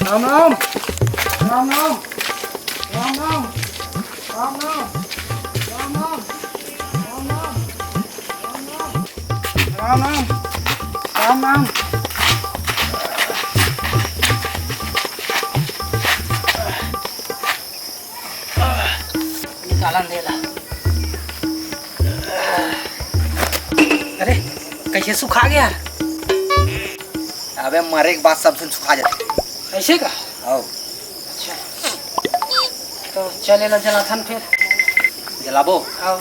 राम राम राम राम राम राम राम राम राम राम राम राम राम राम। निकाला अंधेला। अरे कैसे सुखा गया? अबे मरे के बाद सब सुखा जाता ऐसे का? है। अच्छा तो चलेला जलाथन फिर जलाबो आओ।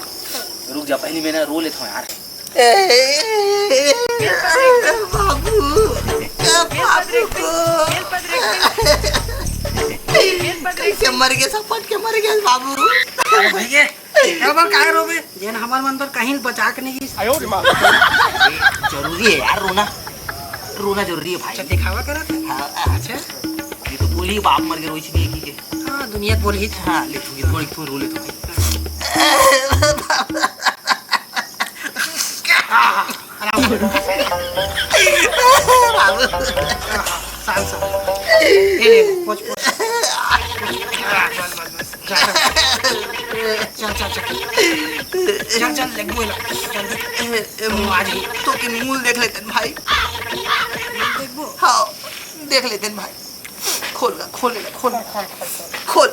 रुक जा, पहले मैंने रो लेता हूँ यार। कैसे मर गए, सब फट के मर गए बाबू। भैया क्या बार काहे रोबे? जेन हमार मन पर कहीं बचा के नहीं। जरूरी है यार रोना, रोना जरूरी है भाई। अच्छा दिखावा करा था। हाँ, अच्छा ये तो बोली बाप मर गए रोई छी की के। हाँ दुनिया बोल ही। हाँ ले थोड़ी थोड़ी रो ले तू। साल साल ले पोछ पोछ। चल चल चल चल चल ले बोला चल आज ही तो कि मूल देख लेते भाई। देखबो। हाँ देख लेते भाई। खोल खोल खोल खोल खोल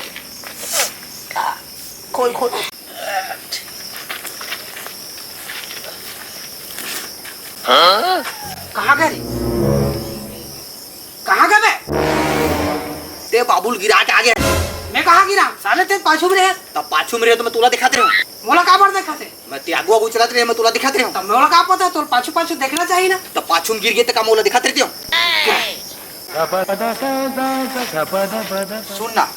खोल खोल। कहाँ गए? कहाँ गए? ते बाबुल गिरा के आ गया। मैं कहाँ गिरा? साले ते पाछू में रहे। तब पाछू में रहे तो मैं तुला दिखाते रहूं। मोला कहाँ पर देखा थे? मैं ते आगू आगू चलाते रहे, मैं तुला दिखाते रहूं। तब मोला कहाँ पता? तोर पाछू पाछू देखना चाहिए ना। तब पाछू में गिर गए तो का मोला दिखाते रहती हूं। सुन ना,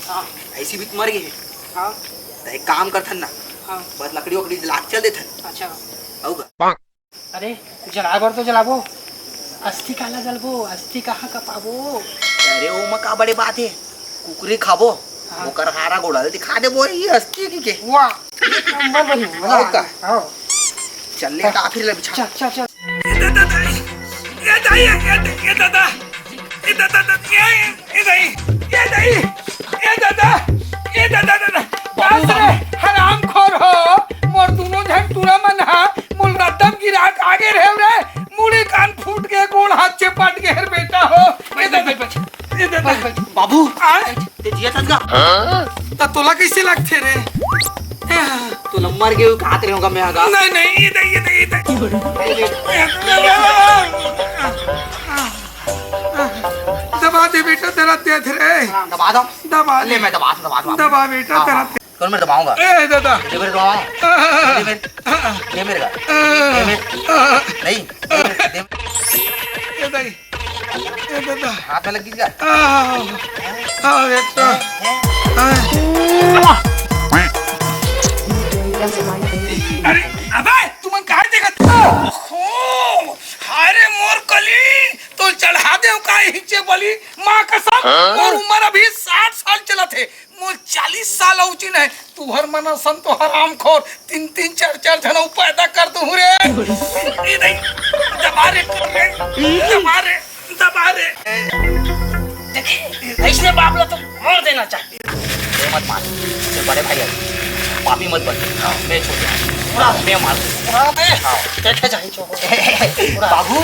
हाँ ऐसी भी मर गई है। हाँ तो एक काम करथन ना, हाँ बस लकड़ी वकड़ी जला के चल देथन। अच्छा आऊगा। अरे जलाबर तो जलाबो, अस्थि काला जलबो, अस्थि कहाँ का पाबो? अरे ओ में का बड़ी बात है, कुकरी खाबो। हाँ। ओकर हारा गोड़ा दिखा दे वो ये हस्ती की के। वाह एक नंबर बनी। आओ का? आओ चल ले का फिर ले बिछा। चल चल चल। ये दादा ये दादा बस रे हराम खोर हो मोर दोनों झन तुरा मन हा मूल रदम गिरा आगे रहे रे मुड़ी कान फूट के गोड़ हाथ चपट के हर बेटा हो। ये दादा बाबू आए ते जिया तनगा ता तोला कैसे लगथे रे? तो नंबर के खाते रहूंगा मैं आगा। नहीं ये दबा दे बेटा तेरा तेज रे। दबा दो। दबा ले मैं दबा दबा बेटा तेरा कौन मैं दबाऊंगा? ए दादा ये मेरे दबाऊंगा। ये मेरे का। ये मेरे नहीं ये दाई ये दादा हाथ में लग गया। आ बेटा अरे अबे तुम कहाँ देखत? ओहो हारे मोर कली तो चढ़ा दे का हिचे बली माँ कसम मोर उम्र अभी 60 साल चला थे मोर 40 साल औचिन है तू हर मना संतो हराम खोर 3 4 जन पैदा कर दू रे। ये नहीं दबा रे ऐसे बाबला तो मार देना चाहिए। मत मार, ये बड़े भाई है, पापी मत बन। मैं छोटा मैं मार देखे चाहिए बाबू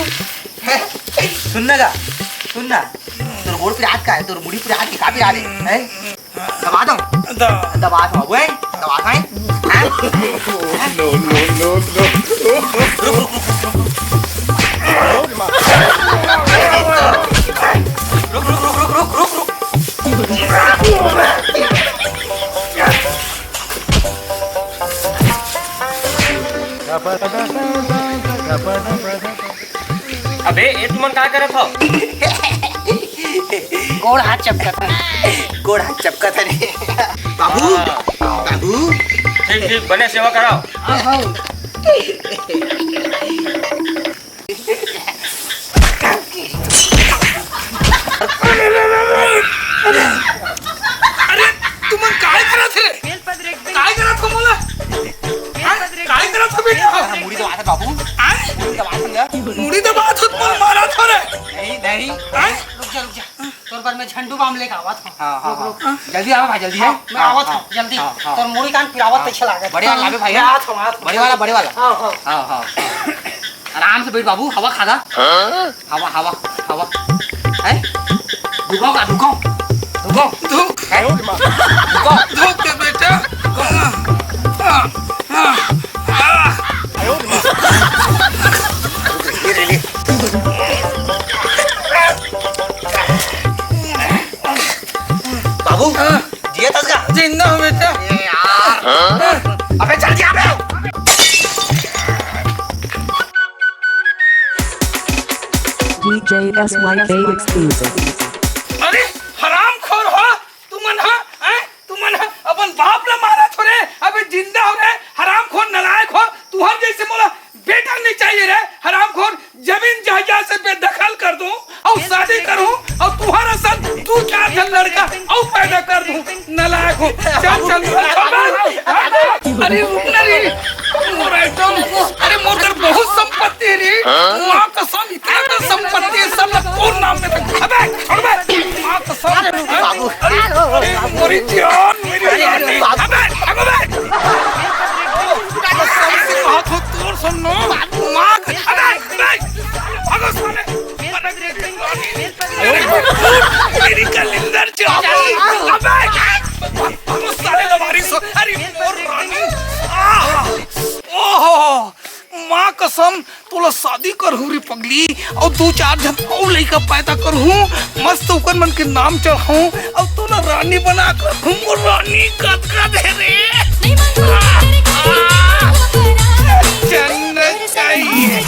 सुनना तोर गोड़ पे हाथ का है, तोर मुड़ी पे हाथ का भी आ रहे हैं। दबा दो दबा दो बाबू दबा खाए। अबे ये तुम क्या करत हो? गोड़ हाथ चपका था। गोड़ हाथ चपका था रे। बाबू ठीक बने सेवा कराओ। अरे तुम काय करत रे? काय करत हो मला? काय करत हो बेटा? मुड़ी दबाता बाबू आए मुड़ी दबा संगा मुड़ी तो बात होत मन मारा था रे नहीं नहीं आए रुक जा तोर पर मैं झंडू बाम लेके आवत हूं। हां हां जल्दी आओ भाई जल्दी है मैं आवत हूं जल्दी। तोर मुड़ी कान पिरावत अच्छा लागत। बड़े वाला लावे भाई मैं आवत हूं। बड़े वाला हां हां हां हां आराम से बैठ बाबू हवा खागा हवा हवा हवा है रुको धूप है रुको धूप के बेटा बाबू जिया तस का जिंदा हो बेटा ए यार अबे जल्दी आ बे DJ SYK exclusive. अरे हराम खोर हो तुमन हा अपन बाप ला मारा थोड़े अबे जिंदा हो रे हराम खोर नलायक हो तुहर जैसे मोला बेटा नहीं चाहिए रे हराम खोर जमीन जायदाद से बेदखल कर दूं और शादी करूं और तुहरा सन 2-4 लड़का और पैदा कर दूं नलायक हो चल अरे रुक ना रे मोर एकदम अरे मोर घर बहुत संपत्ति है रे मां कसम इतना का संपत्ति है सब तोर नाम में तक अबे छोड़ बे मां कसम बाबू अरे मोरी जान मेरी रानी अबे कसम से बात हो तोर सुनो मां अबे भागो सोने मेरी कलिंदर जाओ अबे भागो साले लवारी सो अरे मोर रानी ओहो माँ कसम तोला शादी करहूँ रे पगली और 2-4 जन और लड़का पैदा करहूँ मस्त ऊपर मन के नाम चढ़ाऊँ और तोला रानी बना कर रखूँ मोर रानी कद है रे जन्नत चाहिए